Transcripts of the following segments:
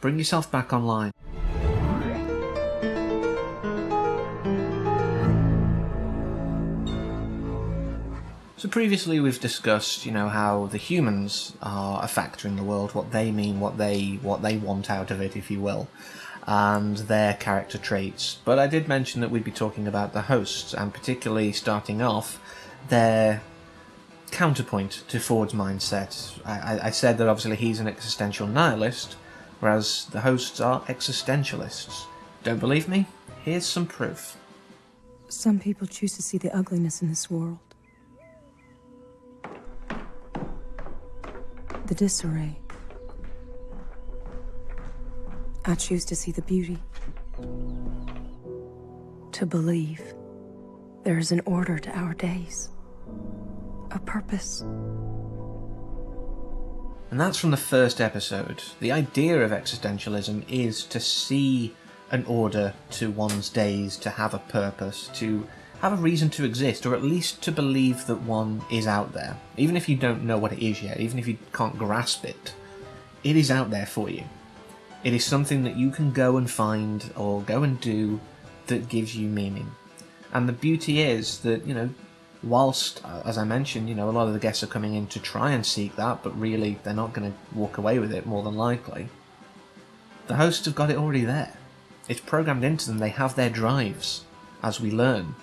bring yourself back online. So previously we've discussed, how the humans are a factor in the world, what they mean, what they want out of it, if you will, and their character traits. But I did mention that we'd be talking about the hosts, and particularly starting off their counterpoint to Ford's mindset. I said that obviously he's an existential nihilist, whereas the hosts are existentialists. Don't believe me? Here's some proof. Some people choose to see the ugliness in this world. The disarray. I choose to see the beauty. To believe there is an order to our days. A purpose. And that's from the first episode. The idea of existentialism is to see an order to one's days, to have a purpose, to have a reason to exist, or at least to believe that one is out there. Even if you don't know what it is yet, even if you can't grasp it, it is out there for you. It is something that you can go and find, or go and do, that gives you meaning. And the beauty is that, whilst, as I mentioned, a lot of the guests are coming in to try and seek that, but really they're not going to walk away with it, more than likely. The hosts have got it already there. It's programmed into them, they have their drives, as we learn.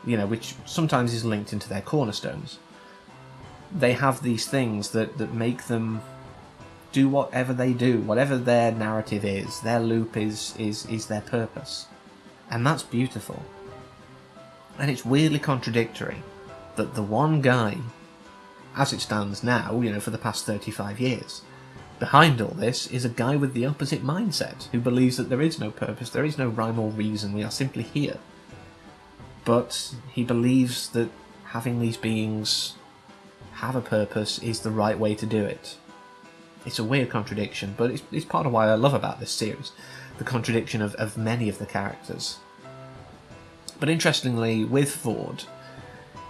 Which sometimes is linked into their cornerstones. They have these things that make them do whatever they do, whatever their narrative is, their loop is their purpose. And that's beautiful. And it's weirdly contradictory that the one guy, as it stands now, for the past 35 years, behind all this is a guy with the opposite mindset, who believes that there is no purpose, there is no rhyme or reason, we are simply here. But he believes that having these beings have a purpose is the right way to do it. It's a weird contradiction, but it's part of what I love about this series, the contradiction of many of the characters. But interestingly, with Ford,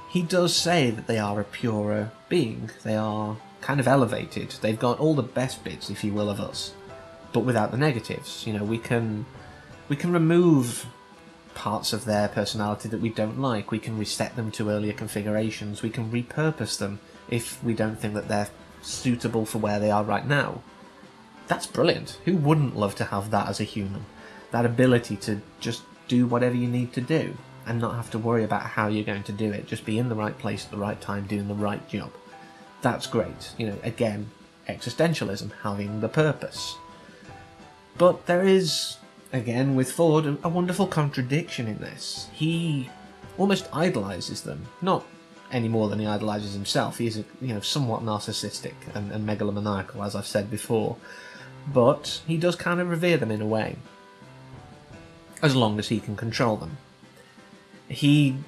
he does say that they are a purer being. They are kind of elevated. They've got all the best bits, if you will, of us, but without the negatives. We can remove parts of their personality that we don't like. We can reset them to earlier configurations. We can repurpose them if we don't think that they're suitable for where they are right now. That's brilliant. Who wouldn't love to have that as a human? That ability to just do whatever you need to do and not have to worry about how you're going to do it. Just be in the right place at the right time, doing the right job. That's great. Again, existentialism, having the purpose. But there is, again, with Ford, a wonderful contradiction in this. He almost idolises them, not any more than he idolises himself. He is, somewhat narcissistic and megalomaniacal, as I've said before, but he does kind of revere them in a way, as long as he can control them. He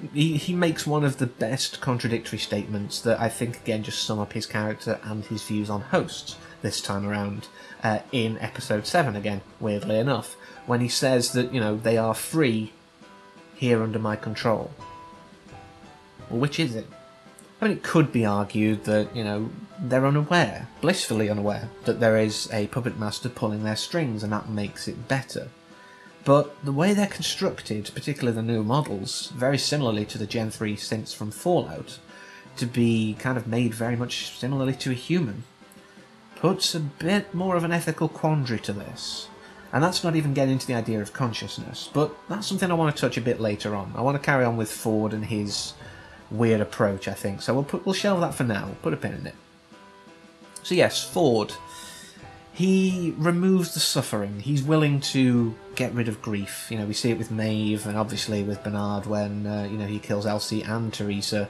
makes one of the best contradictory statements that I think, again, just sum up his character and his views on hosts this time around, in episode 7 again, weirdly enough, when he says that, they are free here under my control. Well, which is it? I mean, it could be argued that, they're unaware, blissfully unaware, that there is a puppet master pulling their strings, and that makes it better. But the way they're constructed, particularly the new models, very similarly to the Gen 3 synths from Fallout, to be kind of made very much similarly to a human, puts a bit more of an ethical quandary to this. And that's not even getting into the idea of consciousness, but that's something I want to touch a bit later on. I want to carry on with Ford and his weird approach, I think, so we'll shelve that for now, we'll put a pin in it. So yes, Ford, he removes the suffering, he's willing to get rid of grief. We see it with Maeve, and obviously with Bernard when, he kills Elsie and Teresa.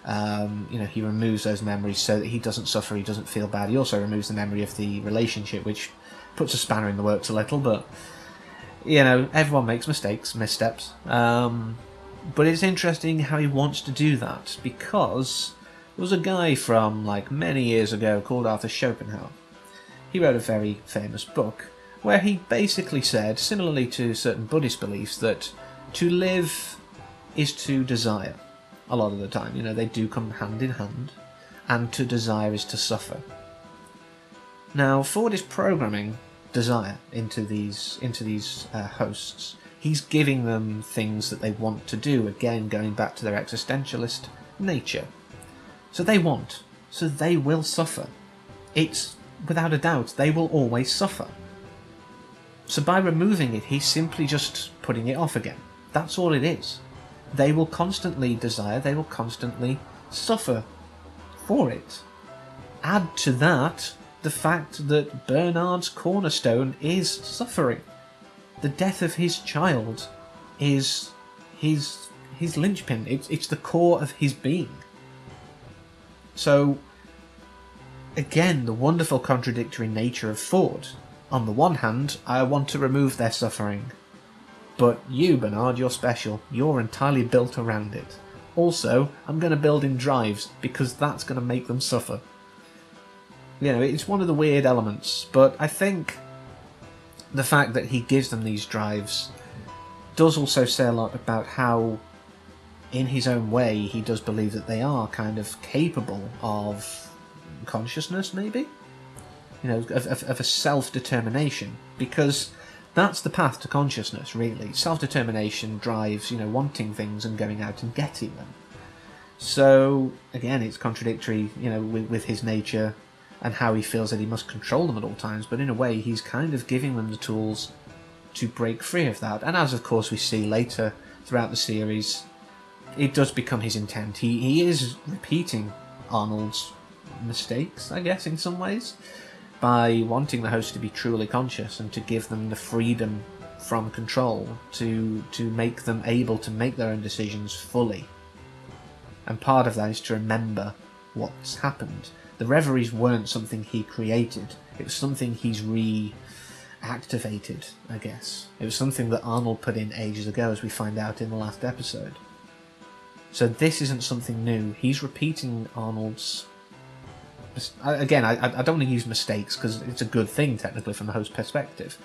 He removes those memories so that he doesn't suffer, he doesn't feel bad. He also removes the memory of the relationship, which puts a spanner in the works a little, but, everyone makes missteps. But it's interesting how he wants to do that, because there was a guy from, many years ago called Arthur Schopenhauer. He wrote a very famous book where he basically said, similarly to certain Buddhist beliefs, that to live is to desire. A lot of the time, they do come hand in hand, and to desire is to suffer. Now, Ford is programming desire into these hosts. He's giving them things that they want to do, again going back to their existentialist nature. So they want, so they will suffer. It's, without a doubt, they will always suffer. So by removing it, he's simply just putting it off again. That's all it is. They will constantly desire, they will constantly suffer for it. Add to that the fact that Bernard's cornerstone is suffering. The death of his child is his linchpin. It's the core of his being. So, again, the wonderful contradictory nature of Ford. On the one hand, I want to remove their suffering. But you, Bernard, you're special. You're entirely built around it. Also, I'm going to build in drives, because that's going to make them suffer. You know, it's one of the weird elements, but I think the fact that he gives them these drives does also say a lot about how, in his own way, he does believe that they are kind of capable of consciousness, maybe? You know, of a self-determination, because that's the path to consciousness, really. Self-determination drives, you know, wanting things and going out and getting them. So, again, it's contradictory, you know, with his nature and how he feels that he must control them at all times, but in a way he's kind of giving them the tools to break free of that. And as of course we see later throughout the series, it does become his intent. He is repeating Arnold's mistakes, I guess, in some ways, by wanting the host to be truly conscious and to give them the freedom from control, to make them able to make their own decisions fully. And part of that is to remember what's happened. The reveries weren't something he created, it was something he's reactivated, I guess. It was something that Arnold put in ages ago, as we find out in the last episode. So this isn't something new, he's repeating Arnold's... Again, I don't want to use mistakes, because it's a good thing, technically, from the host's perspective.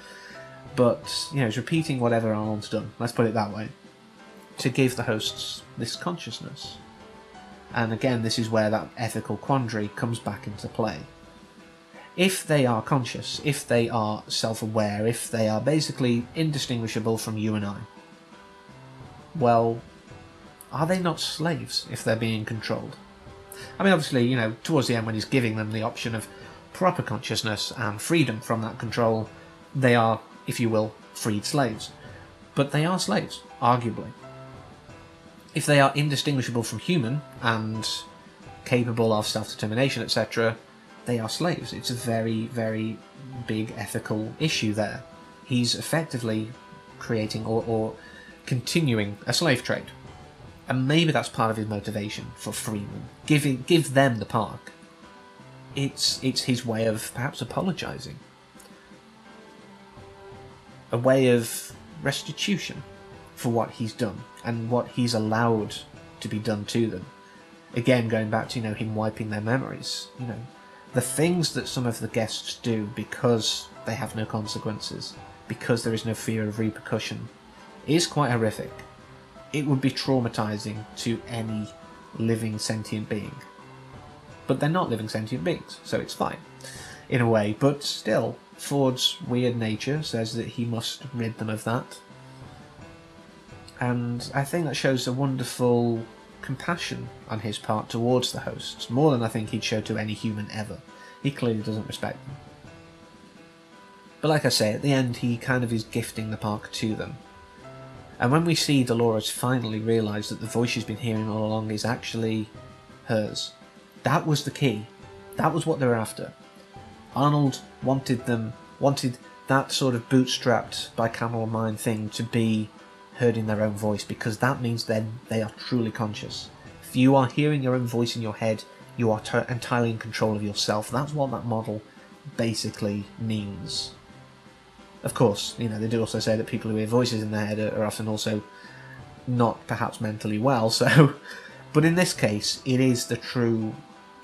But, you know, he's repeating whatever Arnold's done, let's put it that way, to give the hosts this consciousness. And again, this is where that ethical quandary comes back into play. If they are conscious, if they are self-aware, if they are basically indistinguishable from you and I, well, are they not slaves if they're being controlled? I mean, obviously, you know, towards the end when he's giving them the option of proper consciousness and freedom from that control, they are, if you will, freed slaves. But they are slaves, arguably. If they are indistinguishable from human and capable of self-determination, etc., they are slaves. It's a very, very big ethical issue there. He's effectively creating or continuing a slave trade. And maybe that's part of his motivation for freeing. Give them the park. It's his way of perhaps apologising. A way of restitution for what he's done and what he's allowed to be done to them. Again, going back to, you know, him wiping their memories. You know, the things that some of the guests do because they have no consequences, because there is no fear of repercussion, is quite horrific. It would be traumatizing to any living sentient being. But they're not living sentient beings, so it's fine, in a way. But still, Ford's weird nature says that he must rid them of that. And I think that shows a wonderful compassion on his part towards the hosts, more than I think he'd show to any human ever. He clearly doesn't respect them. But like I say, at the end he kind of is gifting the park to them. And when we see Dolores finally realise that the voice she's been hearing all along is actually hers, that was the key. That was what they were after. Arnold wanted that sort of bootstrapped bicameral mind thing to be heard in their own voice, because that means then they are truly conscious. If you are hearing your own voice in your head, you are entirely in control of yourself. That's what that model basically means. Of course, you know, they do also say that people who hear voices in their head are often also not perhaps mentally well, so... But in this case, it is the true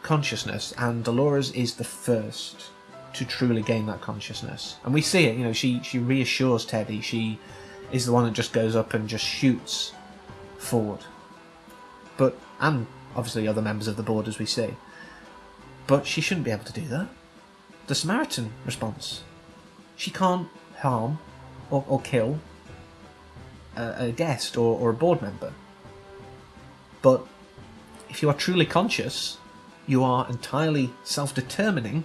consciousness, and Dolores is the first to truly gain that consciousness. And we see it, you know, she reassures Teddy, she is the one that just goes up and just shoots Ford. But, and obviously other members of the board, as we see. But she shouldn't be able to do that. The Samaritan response. she can't harm or kill a guest or a board member. But if you are truly conscious, you are entirely self-determining,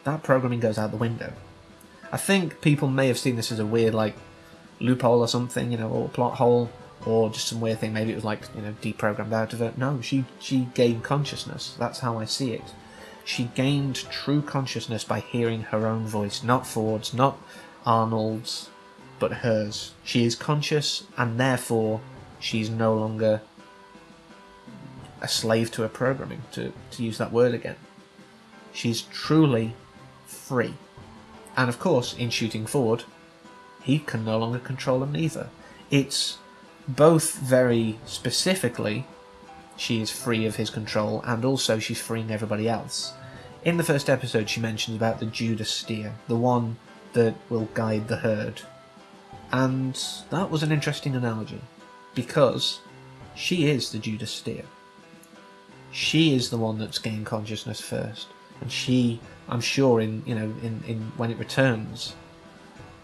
that programming goes out the window. I think people may have seen this as a weird, like, loophole or something, or plot hole, or just some weird thing. Maybe it was, like, deprogrammed out of it. No, she gained consciousness. That's how I see it. She gained true consciousness by hearing her own voice, not Ford's, not Arnold's, but hers. She is conscious, and therefore she's no longer a slave to her programming, to use that word again. She's truly free. And of course, in shooting Ford, he can no longer control him either. It's both very specifically, she is free of his control, and also she's freeing everybody else. In the first episode, she mentions about the Judas steer, the one that will guide the herd. And that was an interesting analogy, because she is the Judas steer. She is the one that's gained consciousness first, and she, I'm sure, in when it returns,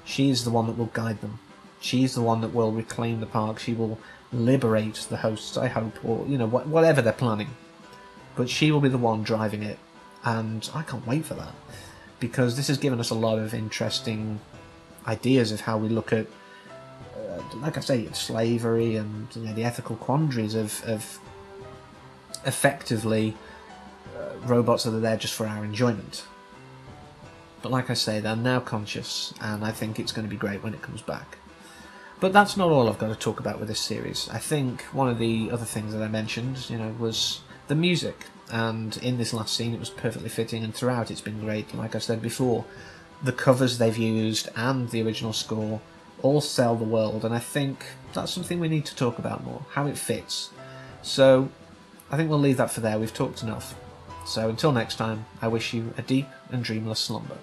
she is the one that will guide them. She's the one that will reclaim the park. She will liberate the hosts, I hope, or whatever they're planning. But she will be the one driving it, and I can't wait for that, because this has given us a lot of interesting ideas of how we look at, like I say, slavery and the ethical quandaries of effectively robots that are there just for our enjoyment. But like I say, they're now conscious, and I think it's going to be great when it comes back. But that's not all I've got to talk about with this series. I think one of the other things that I mentioned, was the music. And in this last scene, it was perfectly fitting, and throughout it's been great. Like I said before, the covers they've used and the original score all sell the world, and I think that's something we need to talk about more, how it fits. So I think we'll leave that for there. We've talked enough. So until next time, I wish you a deep and dreamless slumber.